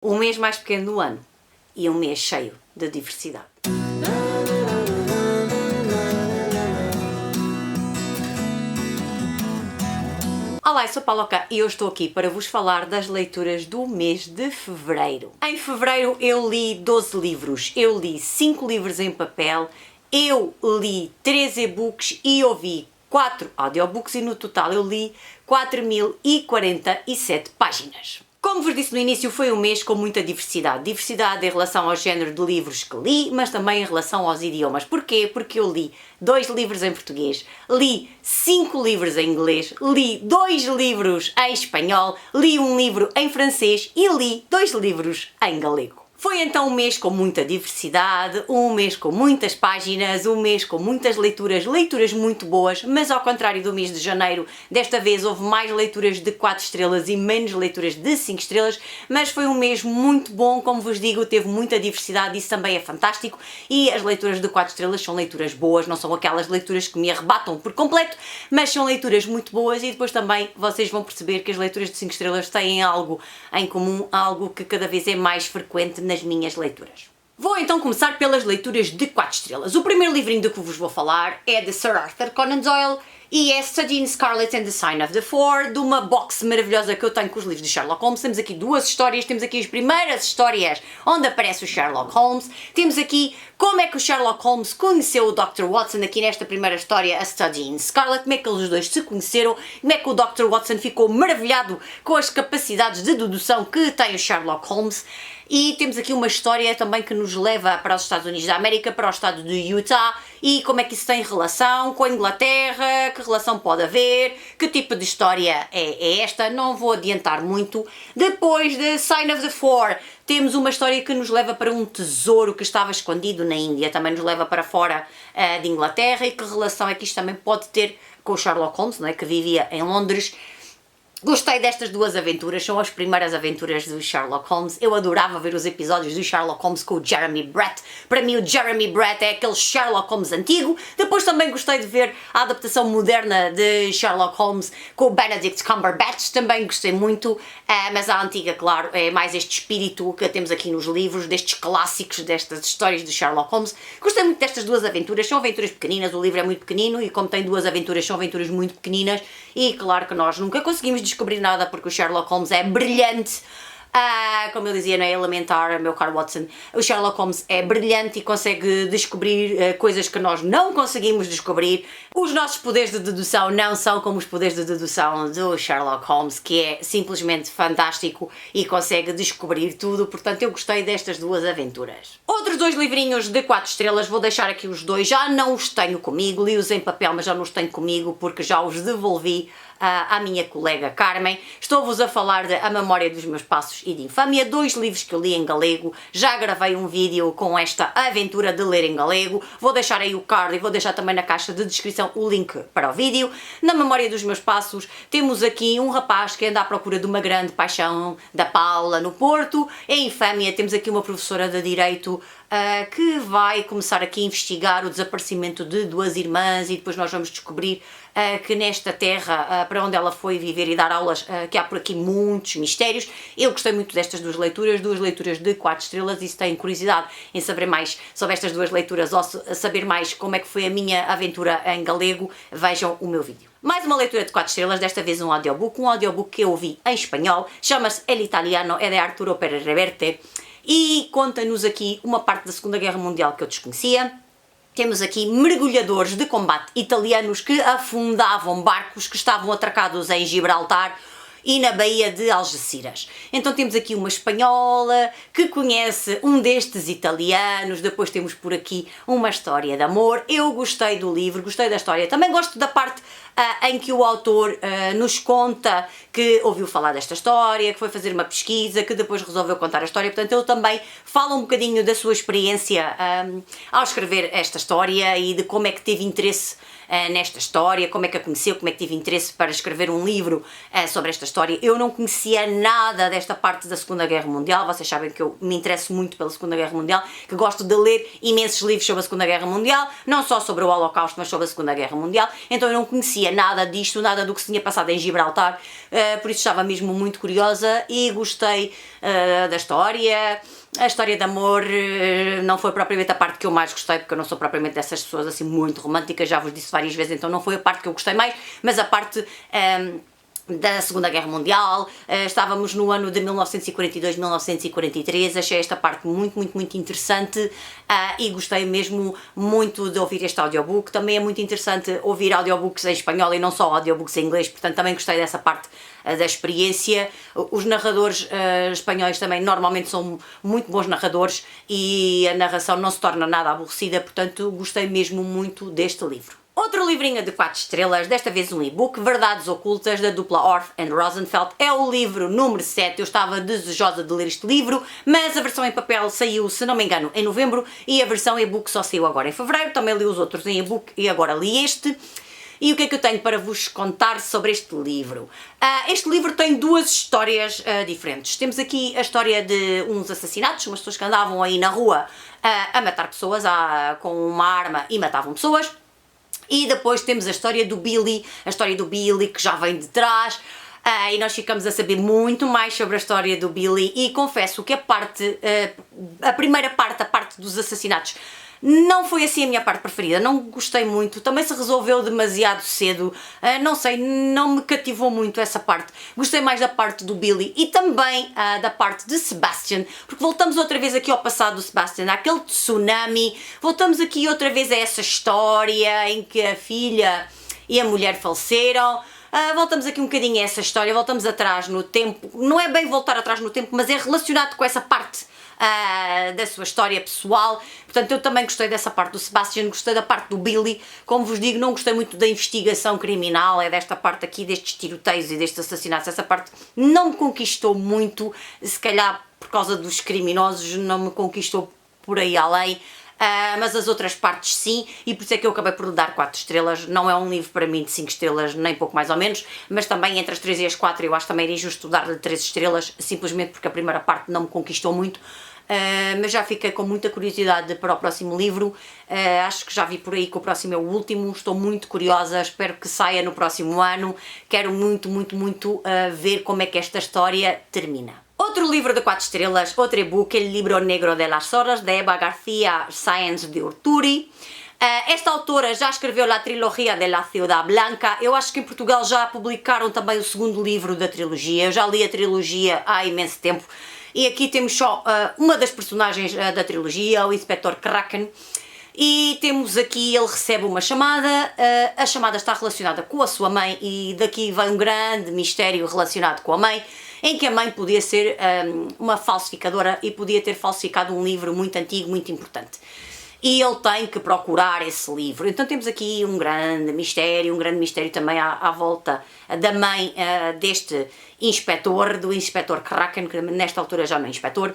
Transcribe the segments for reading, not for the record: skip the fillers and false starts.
O mês mais pequeno do ano e um mês cheio de diversidade. Olá, eu sou a Paula Oca e eu estou aqui para vos falar das leituras do mês de fevereiro. Em fevereiro eu li 12 livros, eu li 5 livros em papel, eu li 3 e-books e ouvi 4 audiobooks e no total eu li 4.047 páginas. Como vos disse no início, foi um mês com muita diversidade. Diversidade em relação ao género de livros que li, mas também em relação aos idiomas. Porquê? Porque eu li 2 livros em português, li 5 livros em inglês, li 2 livros em espanhol, li um livro em francês e li 2 livros em galego. Foi então um mês com muita diversidade, um mês com muitas páginas, um mês com muitas leituras muito boas, mas ao contrário do mês de janeiro, desta vez houve mais leituras de 4 estrelas e menos leituras de 5 estrelas, mas foi um mês muito bom, como vos digo, teve muita diversidade, isso também é fantástico, e as leituras de 4 estrelas são leituras boas, não são aquelas leituras que me arrebatam por completo, mas são leituras muito boas e depois também vocês vão perceber que as leituras de 5 estrelas têm algo em comum, algo que cada vez é mais frequente nas minhas leituras. Vou então começar pelas leituras de 4 estrelas. O primeiro livrinho do que vos vou falar é de Sir Arthur Conan Doyle e é Studying Scarlet and the Sign of the Four, de uma box maravilhosa que eu tenho com os livros de Sherlock Holmes. Temos aqui 2 histórias, temos aqui as primeiras histórias onde aparece o Sherlock Holmes, temos aqui como é que o Sherlock Holmes conheceu o Dr. Watson aqui nesta primeira história, a Studying Scarlet, como é que eles dois se conheceram, como é que o Dr. Watson ficou maravilhado com as capacidades de dedução que tem o Sherlock Holmes. E temos aqui uma história também que nos leva para os Estados Unidos da América, para o estado de Utah, e como é que isso tem relação com a Inglaterra, que relação pode haver, que tipo de história é esta, não vou adiantar muito. Depois de Sign of the Four, temos uma história que nos leva para um tesouro que estava escondido na Índia, também nos leva para fora de Inglaterra, e que relação é que isto também pode ter com o Sherlock Holmes, não é? Que vivia em Londres. Gostei destas 2 aventuras, são as primeiras aventuras do Sherlock Holmes. Eu adorava ver os episódios do Sherlock Holmes com o Jeremy Brett. Para mim o Jeremy Brett é aquele Sherlock Holmes antigo. Depois também gostei de ver a adaptação moderna de Sherlock Holmes com o Benedict Cumberbatch, também gostei muito, mas a antiga, claro, é mais este espírito que temos aqui nos livros, destes clássicos, destas histórias de Sherlock Holmes. Gostei muito destas 2 aventuras, são aventuras pequeninas, o livro é muito pequenino e como tem 2 aventuras, são aventuras muito pequeninas e claro que nós nunca conseguimos descobrir nada porque o Sherlock Holmes é brilhante. Como eu dizia, não é elementar, meu caro Watson, o Sherlock Holmes é brilhante e consegue descobrir coisas que nós não conseguimos descobrir. Os nossos poderes de dedução não são como os poderes de dedução do Sherlock Holmes, que é simplesmente fantástico e consegue descobrir tudo, portanto eu gostei destas 2 aventuras. Outros 2 livrinhos de 4 estrelas, vou deixar aqui os 2, já não os tenho comigo, li-os em papel mas já não os tenho comigo porque já os devolvi à minha colega Carmen. Estou-vos a falar de A Memória dos Meus Passos e de Infâmia, 2 livros que eu li em galego, já gravei um vídeo com esta aventura de ler em galego, vou deixar aí o card e vou deixar também na caixa de descrição o link para o vídeo. Na Memória dos Meus Passos temos aqui um rapaz que anda à procura de uma grande paixão da Paula no Porto. Em Infâmia temos aqui uma professora de Direito que vai começar aqui a investigar o desaparecimento de 2 irmãs e depois nós vamos descobrir que nesta terra para onde ela foi viver e dar aulas, que há por aqui muitos mistérios. Eu gostei muito destas 2 leituras de 4 estrelas, e se têm curiosidade em saber mais sobre estas 2 leituras ou saber mais como é que foi a minha aventura em galego, vejam o meu vídeo. Mais uma leitura de 4 estrelas, desta vez um audiobook que eu ouvi em espanhol, chama-se El Italiano, é de Arturo Pérez Reverte, e conta-nos aqui uma parte da Segunda Guerra Mundial que eu desconhecia. Temos aqui mergulhadores de combate italianos que afundavam barcos que estavam atracados em Gibraltar e na Baía de Algeciras. Então temos aqui uma espanhola que conhece um destes italianos, depois temos por aqui uma história de amor. Eu gostei do livro, gostei da história, também gosto da parte em que o autor nos conta que ouviu falar desta história, que foi fazer uma pesquisa, que depois resolveu contar a história, portanto ele também fala um bocadinho da sua experiência ao escrever esta história e de como é que teve interesse nesta história, como é que a conheceu, como é que tive interesse para escrever um livro sobre esta história. Eu não conhecia nada desta parte da Segunda Guerra Mundial, vocês sabem que eu me interesso muito pela Segunda Guerra Mundial, que gosto de ler imensos livros sobre a Segunda Guerra Mundial, não só sobre o Holocausto, mas sobre a Segunda Guerra Mundial, então eu não conhecia conhecia nada disto, nada do que se tinha passado em Gibraltar, por isso estava mesmo muito curiosa e gostei da história. A história de amor não foi propriamente a parte que eu mais gostei, porque eu não sou propriamente dessas pessoas assim muito românticas, já vos disse várias vezes, então não foi a parte que eu gostei mais, mas a parte da Segunda Guerra Mundial. Estávamos no ano de 1942-1943, achei esta parte muito interessante e gostei mesmo muito de ouvir este audiobook. Também é muito interessante ouvir audiobooks em espanhol e não só audiobooks em inglês, portanto também gostei dessa parte da experiência. Os narradores espanhóis também normalmente são muito bons narradores e a narração não se torna nada aborrecida, portanto gostei mesmo muito deste livro. Outro livrinho de 4 estrelas, desta vez um e-book, Verdades Ocultas, da dupla Orff and Rosenfeld. É o livro número 7, eu estava desejosa de ler este livro, mas a versão em papel saiu, se não me engano, em novembro e a versão e-book só saiu agora em fevereiro. Também li os outros em e-book e agora li este. E o que é que eu tenho para vos contar sobre este livro? Este livro tem duas histórias diferentes. Temos aqui a história de uns assassinatos, umas pessoas que andavam aí na rua a matar pessoas com uma arma e matavam pessoas. E depois temos a história do Billy que já vem de trás, e nós ficamos a saber muito mais sobre a história do Billy e confesso que a primeira parte, a parte dos assassinatos, não foi assim a minha parte preferida, não gostei muito, também se resolveu demasiado cedo, não sei, não me cativou muito essa parte. Gostei mais da parte do Billy e também da parte de Sebastian, porque voltamos outra vez aqui ao passado do Sebastian, àquele tsunami, voltamos aqui outra vez a essa história em que a filha e a mulher faleceram. Voltamos aqui um bocadinho a essa história, voltamos atrás no tempo, não é bem voltar atrás no tempo, mas é relacionado com essa parte da sua história pessoal. Portanto, eu também gostei dessa parte do Sebastian, gostei da parte do Billy. Como vos digo, não gostei muito da investigação criminal, é desta parte aqui, destes tiroteios e destes assassinatos. Essa parte não me conquistou muito, se calhar por causa dos criminosos, não me conquistou por aí além. Mas as outras partes sim, e por isso é que eu acabei por lhe dar 4 estrelas. Não é um livro para mim de 5 estrelas, nem pouco mais ou menos, mas também entre as 3 e as 4 eu acho também era injusto dar-lhe 3 estrelas, simplesmente porque a primeira parte não me conquistou muito. Mas já fiquei com muita curiosidade para o próximo livro. Acho que já vi por aí que o próximo é o último, estou muito curiosa, espero que saia no próximo ano, quero muito ver como é que esta história termina. Outro livro de 4 estrelas, outro e-book, El Libro Negro de las Horas, de Eva García Sáenz de Urturi. Esta autora já escreveu a trilogia de La Ciudad Blanca. Eu acho que em Portugal já publicaram também o segundo livro da trilogia. Eu já li a trilogia há imenso tempo. E aqui temos só uma das personagens da trilogia, o Inspetor Kraken. E temos aqui, ele recebe uma chamada, a chamada está relacionada com a sua mãe e daqui vem um grande mistério relacionado com a mãe, em que a mãe podia ser uma falsificadora e podia ter falsificado um livro muito antigo, muito importante. E ele tem que procurar esse livro. Então temos aqui um grande mistério também à volta da mãe deste inspetor, do Inspetor Kraken, que nesta altura já não é inspetor.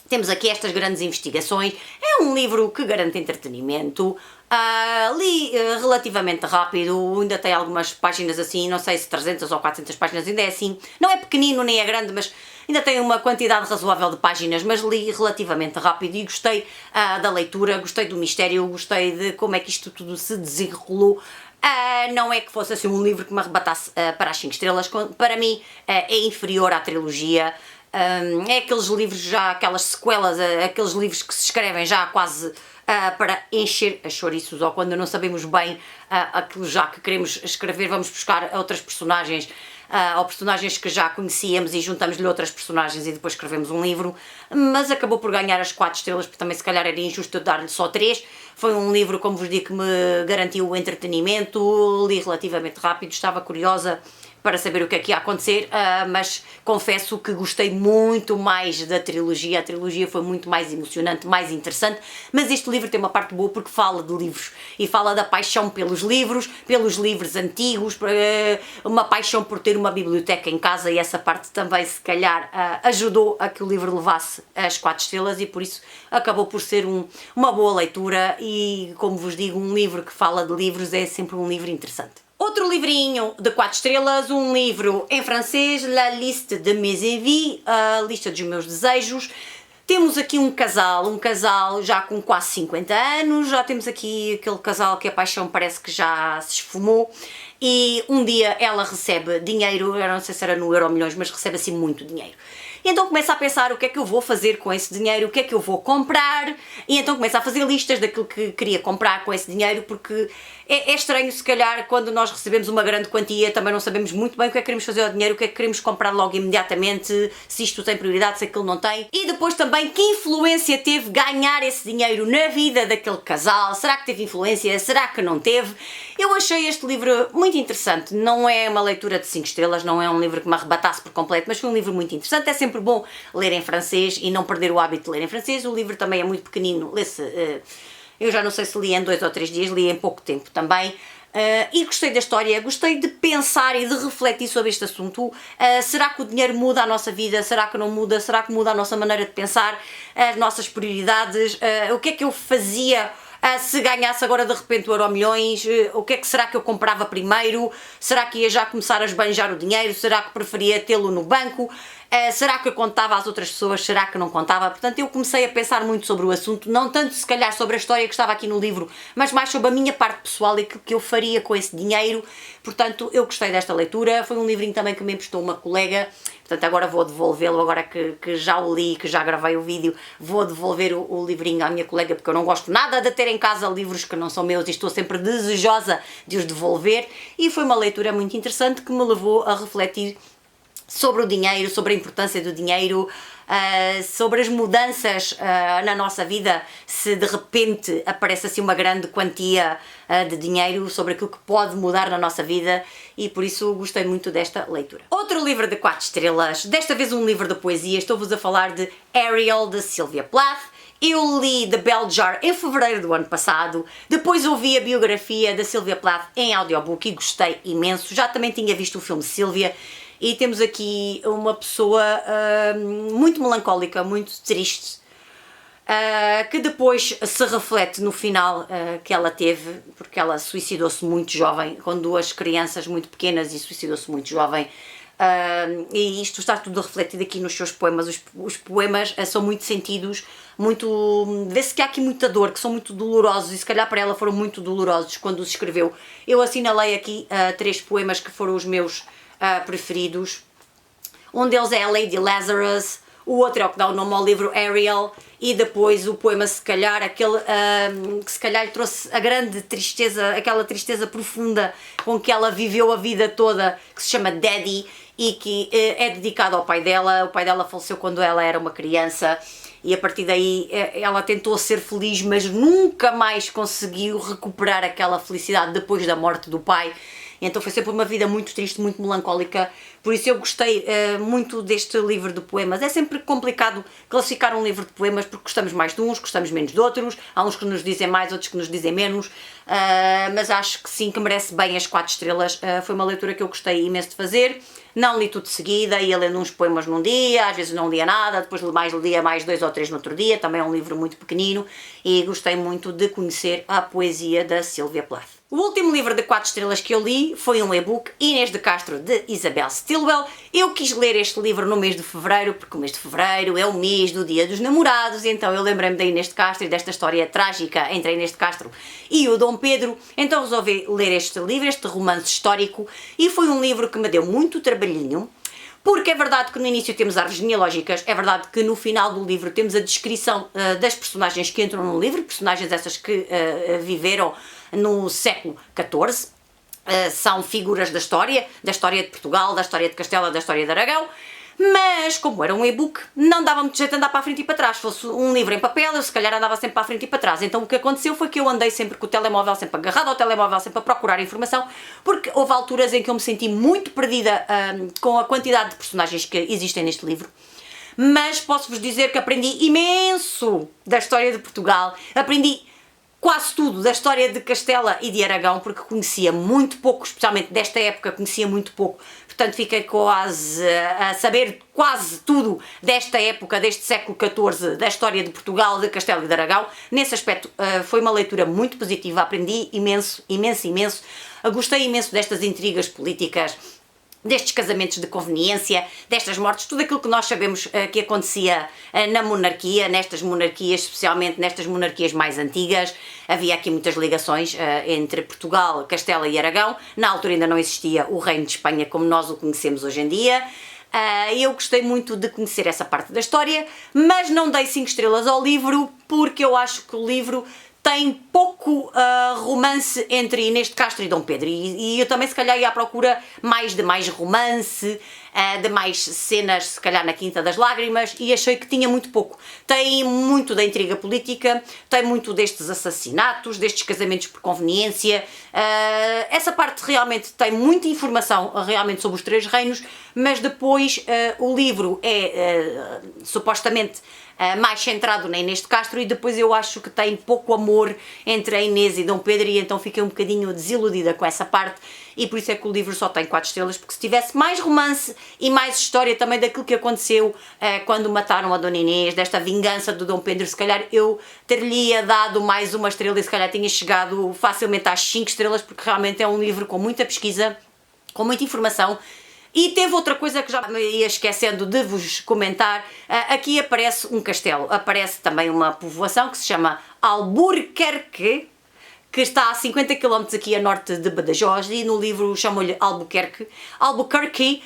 Temos aqui estas grandes investigações. É um livro que garante entretenimento. Li relativamente rápido, ainda tem algumas páginas assim, não sei se 300 ou 400 páginas, ainda é assim. Não é pequenino nem é grande, mas ainda tem uma quantidade razoável de páginas, mas li relativamente rápido e gostei da leitura, gostei do mistério, gostei de como é que isto tudo se desenrolou. Não é que fosse assim um livro que me arrebatasse para as 5 estrelas, para mim é inferior à trilogia. É aqueles livros já, aquelas sequelas, aqueles livros que se escrevem já quase para encher as chouriços, ou quando não sabemos bem aquilo já que queremos escrever, vamos buscar outras personagens, ou personagens que já conhecíamos e juntamos-lhe outras personagens e depois escrevemos um livro, mas acabou por ganhar as 4 estrelas, porque também se calhar era injusto eu dar-lhe só 3. Foi um livro, como vos digo, que me garantiu o entretenimento, li relativamente rápido, estava curiosa para saber o que é que ia acontecer, mas confesso que gostei muito mais da trilogia. A trilogia foi muito mais emocionante, mais interessante, mas este livro tem uma parte boa porque fala de livros e fala da paixão pelos livros antigos, uma paixão por ter uma biblioteca em casa, e essa parte também se calhar ajudou a que o livro levasse as 4 estrelas e por isso acabou por ser uma boa leitura. E como vos digo, um livro que fala de livros é sempre um livro interessante. Outro livrinho de 4 estrelas, um livro em francês, La Liste de mes envies, a lista dos meus desejos. Temos aqui um casal já com quase 50 anos, já temos aqui aquele casal que a paixão parece que já se esfumou, e um dia ela recebe dinheiro, eu não sei se era no Euromilhões, mas recebe assim muito dinheiro. E então começa a pensar o que é que eu vou fazer com esse dinheiro, o que é que eu vou comprar, e então começa a fazer listas daquilo que queria comprar com esse dinheiro, porque é estranho se calhar quando nós recebemos uma grande quantia, também não sabemos muito bem o que é que queremos fazer ao dinheiro, o que é que queremos comprar logo imediatamente, se isto tem prioridade, se aquilo não tem. E depois também que influência teve ganhar esse dinheiro na vida daquele casal, será que teve influência, será que não teve? Eu achei este livro muito interessante, não é uma leitura de 5 estrelas, não é um livro que me arrebatasse por completo, mas foi um livro muito interessante, é sempre bom ler em francês e não perder o hábito de ler em francês. O livro também é muito pequenino, lê-se, eu já não sei se li em 2 ou 3 dias, li em pouco tempo também. E gostei da história, gostei de pensar e de refletir sobre este assunto. Será que o dinheiro muda a nossa vida? Será que não muda? Será que muda a nossa maneira de pensar? As nossas prioridades? O que é que eu fazia se ganhasse agora de repente o Euromilhões? O que é que será que eu comprava primeiro? Será que ia já começar a esbanjar o dinheiro? Será que preferia tê-lo no banco? Será que eu contava às outras pessoas? Será que não contava? Portanto, eu comecei a pensar muito sobre o assunto, não tanto se calhar sobre a história que estava aqui no livro, mas mais sobre a minha parte pessoal e aquilo que eu faria com esse dinheiro. Portanto, eu gostei desta leitura. Foi um livrinho também que me emprestou uma colega, portanto agora vou devolvê-lo, agora que já o li, que já gravei o vídeo, vou devolver o livrinho à minha colega, porque eu não gosto nada de ter em casa livros que não são meus e estou sempre desejosa de os devolver. E foi uma leitura muito interessante que me levou a refletir sobre o dinheiro, sobre a importância do dinheiro, sobre as mudanças na nossa vida, se de repente aparece assim uma grande quantia de dinheiro, sobre aquilo que pode mudar na nossa vida, e por isso gostei muito desta leitura. Outro livro de 4 estrelas, desta vez um livro de poesia, estou-vos a falar de Ariel, de Sylvia Plath. Eu li The Bell Jar em fevereiro do ano passado, depois ouvi a biografia da Sylvia Plath em audiobook e gostei imenso, já também tinha visto o filme Sylvia. E temos aqui uma pessoa muito melancólica, muito triste, que depois se reflete no final que ela teve, porque ela suicidou-se muito jovem, com 2 crianças muito pequenas, e suicidou-se muito jovem. E isto está tudo refletido aqui nos seus poemas. Os poemas são muito sentidos, muito, vê-se que há aqui muita dor, que são muito dolorosos, e se calhar para ela foram muito dolorosos quando os escreveu. Eu assinalei aqui 3 poemas que foram os meus preferidos. Um deles é a Lady Lazarus, o outro é o que dá o nome ao livro, Ariel, e depois o poema, se calhar, aquele que se calhar lhe trouxe a grande tristeza, aquela tristeza profunda com que ela viveu a vida toda, que se chama Daddy, e que é dedicado ao pai dela. O pai dela faleceu quando ela era uma criança, e a partir daí ela tentou ser feliz, mas nunca mais conseguiu recuperar aquela felicidade depois da morte do pai. Então foi sempre uma vida muito triste, muito melancólica. Por isso eu gostei muito deste livro de poemas. É sempre complicado classificar um livro de poemas, porque gostamos mais de uns, gostamos menos de outros. Há uns que nos dizem mais, outros que nos dizem menos. Mas acho que sim, que merece bem as 4 estrelas. Foi uma leitura que eu gostei imenso de fazer. Não li tudo de seguida, ia lendo uns poemas num dia, às vezes não lia nada, depois lia mais 2 ou 3 no outro dia. Também é um livro muito pequenino, e gostei muito de conhecer a poesia da Sylvia Plath. O último livro de 4 estrelas que eu li foi um e-book, Inês de Castro, de Isabel Stilwell. Eu quis ler este livro no mês de fevereiro, porque o mês de fevereiro é o mês do Dia dos Namorados, então eu lembrei-me da Inês de Castro e desta história trágica entre a Inês de Castro e o Dom Pedro, então resolvi ler este livro, este romance histórico, e foi um livro que me deu muito trabalhinho. Porque é verdade que no início temos árvores genealógicas, é verdade que no final do livro temos a descrição das personagens que entram no livro, personagens essas que viveram no século XIV, são figuras da história de Portugal, da história de Castela, da história de Aragão, mas como era um e-book, não dava muito jeito de andar para a frente e para trás. Se fosse um livro em papel, eu se calhar andava sempre para a frente e para trás. Então o que aconteceu foi que eu andei sempre com o telemóvel, sempre agarrado ao telemóvel, sempre a procurar informação, porque houve alturas em que eu me senti muito perdida com a quantidade de personagens que existem neste livro. Mas posso-vos dizer que aprendi imenso da história de Portugal, aprendi quase tudo da história de Castela e de Aragão, porque conhecia muito pouco, especialmente desta época, conhecia muito pouco. Portanto, fiquei quase a saber quase tudo desta época, deste século XIV, da história de Portugal, de Castela e de Aragão. Nesse aspecto, foi uma leitura muito positiva, aprendi imenso, imenso, imenso. Gostei imenso destas intrigas políticas destes casamentos de conveniência, destas mortes, tudo aquilo que nós sabemos que acontecia na monarquia, nestas monarquias, especialmente nestas monarquias mais antigas. Havia aqui muitas ligações entre Portugal, Castela e Aragão. Na altura ainda não existia o Reino de Espanha como nós o conhecemos hoje em dia. Eu gostei muito de conhecer essa parte da história, mas não dei 5 estrelas ao livro porque eu acho que o livro tem pouco romance entre Inês de Castro e Dom Pedro, e eu também se calhar ia à procura de mais romance, de mais cenas se calhar na Quinta das Lágrimas, e achei que tinha muito pouco. Tem muito da intriga política, tem muito destes assassinatos, destes casamentos por conveniência, essa parte realmente tem muita informação realmente sobre os 3 reinos, mas depois o livro é supostamente mais centrado na Inês de Castro, e depois eu acho que tem pouco amor entre a Inês e Dom Pedro, e então fiquei um bocadinho desiludida com essa parte, e por isso é que o livro só tem 4 estrelas, porque se tivesse mais romance e mais história também daquilo que aconteceu quando mataram a Dona Inês, desta vingança do Dom Pedro, se calhar eu ter-lhe dado mais 1 estrela e se calhar tinha chegado facilmente às 5 estrelas, porque realmente é um livro com muita pesquisa, com muita informação. E teve outra coisa que já me ia esquecendo de vos comentar. Aqui aparece um castelo, aparece também uma povoação que se chama Alburquerque, que está a 50 km aqui a norte de Badajoz, e no livro chamam-lhe Albuquerque. Albuquerque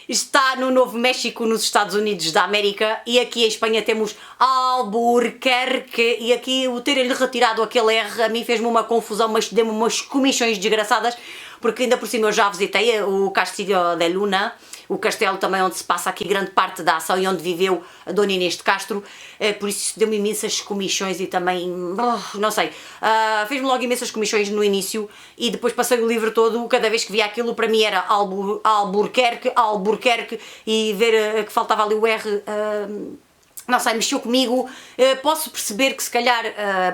está no Novo México, nos Estados Unidos da América, e aqui em Espanha temos Alburquerque, e aqui o terem-lhe retirado aquele R a mim fez-me uma confusão, mas deu-me umas comichões desgraçadas, porque ainda por cima eu já visitei o Castillo de Luna, o castelo também onde se passa aqui grande parte da ação e onde viveu a Dona Inês de Castro, por isso deu-me imensas comichões e também, não sei, fez-me logo imensas comichões no início, e depois passei o livro todo, cada vez que via aquilo para mim era Alburquerque, e ver que faltava ali o R, não sei, mexeu comigo. Posso perceber que se calhar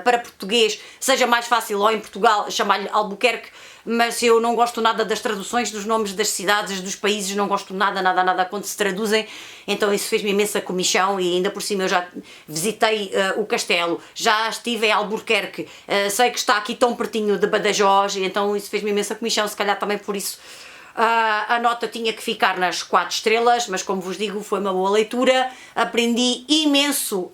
para português seja mais fácil, ou em Portugal, chamar-lhe Albuquerque, mas eu não gosto nada das traduções dos nomes das cidades, dos países, não gosto nada quando se traduzem, então isso fez-me imensa comichão, e ainda por cima eu já visitei o castelo, já estive em Alburquerque, sei que está aqui tão pertinho de Badajoz, e então isso fez-me imensa comichão, se calhar também por isso a nota tinha que ficar nas 4 estrelas, mas como vos digo, foi uma boa leitura, aprendi imenso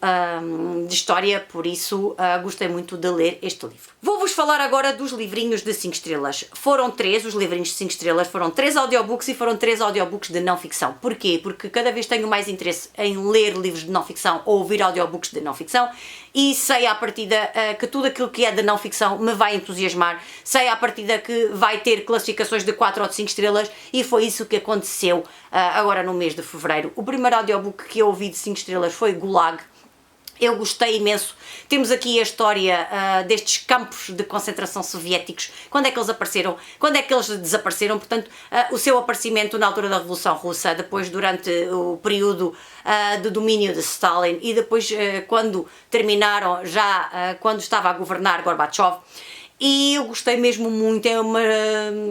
de história, por isso gostei muito de ler este livro. Vou-vos falar agora dos livrinhos de 5 estrelas. Foram 3, os livrinhos de 5 estrelas, foram 3 audiobooks e foram 3 audiobooks de não ficção. Porquê? Porque cada vez tenho mais interesse em ler livros de não ficção ou ouvir audiobooks de não ficção, e sei à partida que tudo aquilo que é de não ficção me vai entusiasmar, sei à partida que vai ter classificações de 4 ou de 5 estrelas, e foi isso que aconteceu agora no mês de fevereiro. O primeiro audiobook que eu ouvi de 5 estrelas foi Gulag. Eu gostei imenso. Temos aqui a história destes campos de concentração soviéticos, quando é que eles apareceram, quando é que eles desapareceram, portanto, o seu aparecimento na altura da Revolução Russa, depois durante o período de domínio de Stalin, e depois quando terminaram, já quando estava a governar Gorbachev. E eu gostei mesmo muito, é uma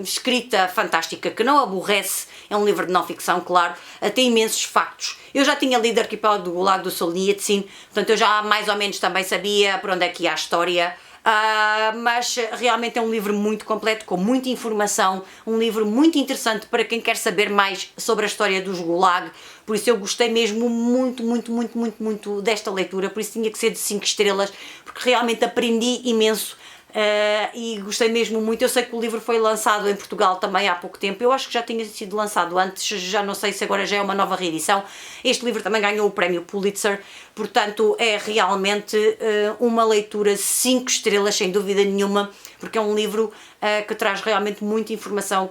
escrita fantástica que não aborrece, é um livro de não ficção, claro, tem imensos factos. Eu já tinha lido Arquipélago do Gulag do Solzhenitsyn, portanto eu já mais ou menos também sabia por onde é que ia a história, mas realmente é um livro muito completo, com muita informação, um livro muito interessante para quem quer saber mais sobre a história dos Gulag, por isso eu gostei mesmo muito desta leitura, por isso tinha que ser de 5 estrelas, porque realmente aprendi imenso. E gostei mesmo muito. Eu sei que o livro foi lançado em Portugal também há pouco tempo, eu acho que já tinha sido lançado antes, já não sei se agora já é uma nova reedição. Este livro também ganhou o prémio Pulitzer, portanto é realmente uma leitura 5 estrelas sem dúvida nenhuma, porque é um livro que traz realmente muita informação,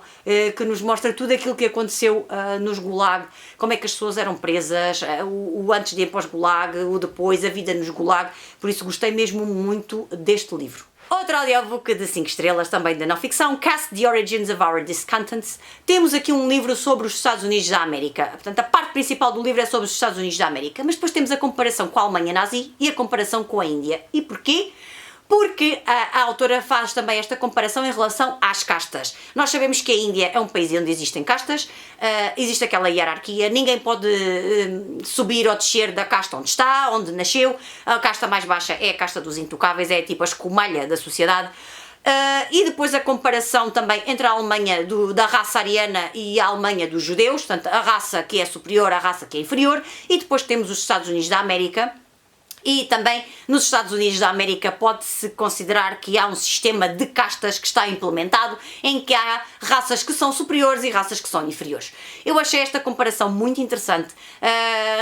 que nos mostra tudo aquilo que aconteceu nos Gulag, como é que as pessoas eram presas, o antes de ir para os Gulag, o depois, a vida nos Gulag, por isso gostei mesmo muito deste livro. Outro audiobook de 5 estrelas, também da não ficção, Cast the Origins of Our Discontents. Temos aqui um livro sobre os Estados Unidos da América. Portanto, a parte principal do livro é sobre os Estados Unidos da América, mas depois temos a comparação com a Alemanha nazi e a comparação com a Índia. E porquê? Porque a autora faz também esta comparação em relação às castas. Nós sabemos que a Índia é um país onde existem castas, existe aquela hierarquia, ninguém pode subir ou descer da casta onde está, onde nasceu. A casta mais baixa é a casta dos intocáveis, é tipo a escumalha da sociedade. E depois a comparação também entre a Alemanha da raça ariana e a Alemanha dos judeus, portanto a raça que é superior à raça que é inferior, e depois temos os Estados Unidos da América. E também nos Estados Unidos da América pode-se considerar que há um sistema de castas que está implementado, em que há raças que são superiores e raças que são inferiores. Eu achei esta comparação muito interessante.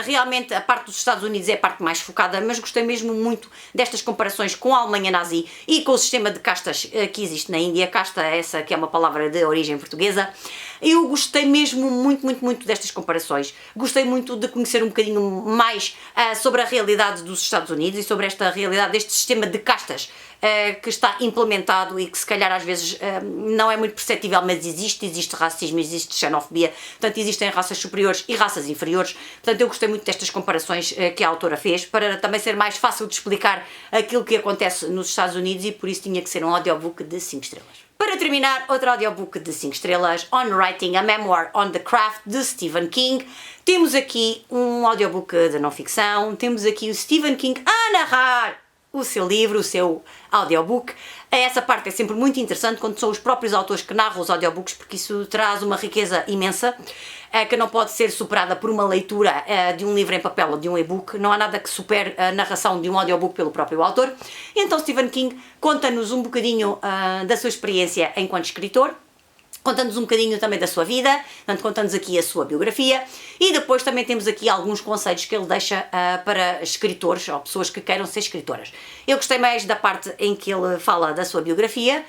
Realmente a parte dos Estados Unidos é a parte mais focada, mas gostei mesmo muito destas comparações com a Alemanha nazi e com o sistema de castas que existe na Índia. Casta é essa que é uma palavra de origem portuguesa. Eu gostei mesmo muito destas comparações. Gostei muito de conhecer um bocadinho mais sobre a realidade dos Estados Unidos e sobre esta realidade deste sistema de castas que está implementado e que se calhar às vezes não é muito perceptível, mas existe racismo, existe xenofobia, portanto existem raças superiores e raças inferiores. Portanto eu gostei muito destas comparações que a autora fez, para também ser mais fácil de explicar aquilo que acontece nos Estados Unidos, e por isso tinha que ser um audiobook de 5 estrelas. Para terminar, outro audiobook de 5 estrelas, On Writing a Memoir on the Craft, de Stephen King. Temos aqui um audiobook de não ficção, temos aqui o Stephen King a narrar o seu livro, o seu audiobook. Essa parte é sempre muito interessante quando são os próprios autores que narram os audiobooks, porque isso traz uma riqueza imensa que não pode ser superada por uma leitura de um livro em papel ou de um e-book. Não há nada que supere a narração de um audiobook pelo próprio autor. Então Stephen King conta-nos um bocadinho da sua experiência enquanto escritor, conta-nos um bocadinho também da sua vida, portanto conta-nos aqui a sua biografia, e depois também temos aqui alguns conselhos que ele deixa para escritores ou pessoas que queiram ser escritoras. Eu gostei mais da parte em que ele fala da sua biografia.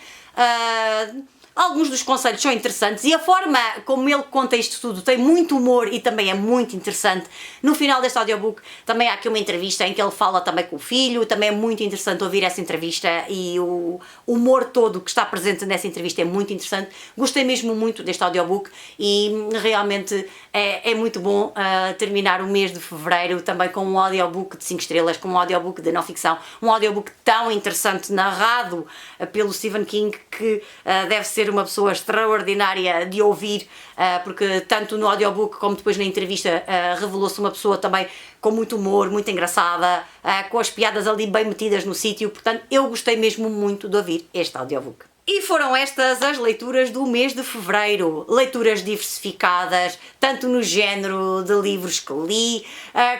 Alguns dos conselhos são interessantes e a forma como ele conta isto tudo tem muito humor e também é muito interessante. No final deste audiobook também há aqui uma entrevista em que ele fala também com o filho, também é muito interessante ouvir essa entrevista, e o humor todo que está presente nessa entrevista é muito interessante. Gostei mesmo muito deste audiobook e realmente é muito bom terminar o mês de fevereiro também com um audiobook de 5 estrelas, com um audiobook de não ficção, um audiobook tão interessante, narrado pelo Stephen King, que deve ser uma pessoa extraordinária de ouvir, porque tanto no audiobook como depois na entrevista revelou-se uma pessoa também com muito humor, muito engraçada, com as piadas ali bem metidas no sítio. Portanto, eu gostei mesmo muito de ouvir este audiobook. E foram estas as leituras do mês de fevereiro. Leituras diversificadas, tanto no género de livros que li,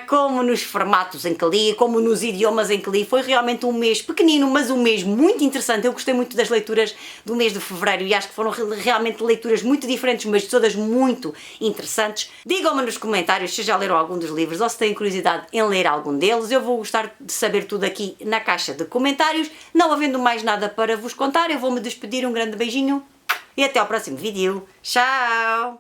como nos formatos em que li, como nos idiomas em que li. Foi realmente um mês pequenino, mas um mês muito interessante. Eu gostei muito das leituras do mês de fevereiro e acho que foram realmente leituras muito diferentes, mas todas muito interessantes. Digam-me nos comentários se já leram algum dos livros ou se têm curiosidade em ler algum deles. Eu vou gostar de saber tudo aqui na caixa de comentários. Não havendo mais nada para vos contar, eu vou-me despedir. Um grande beijinho e até ao próximo vídeo. Tchau!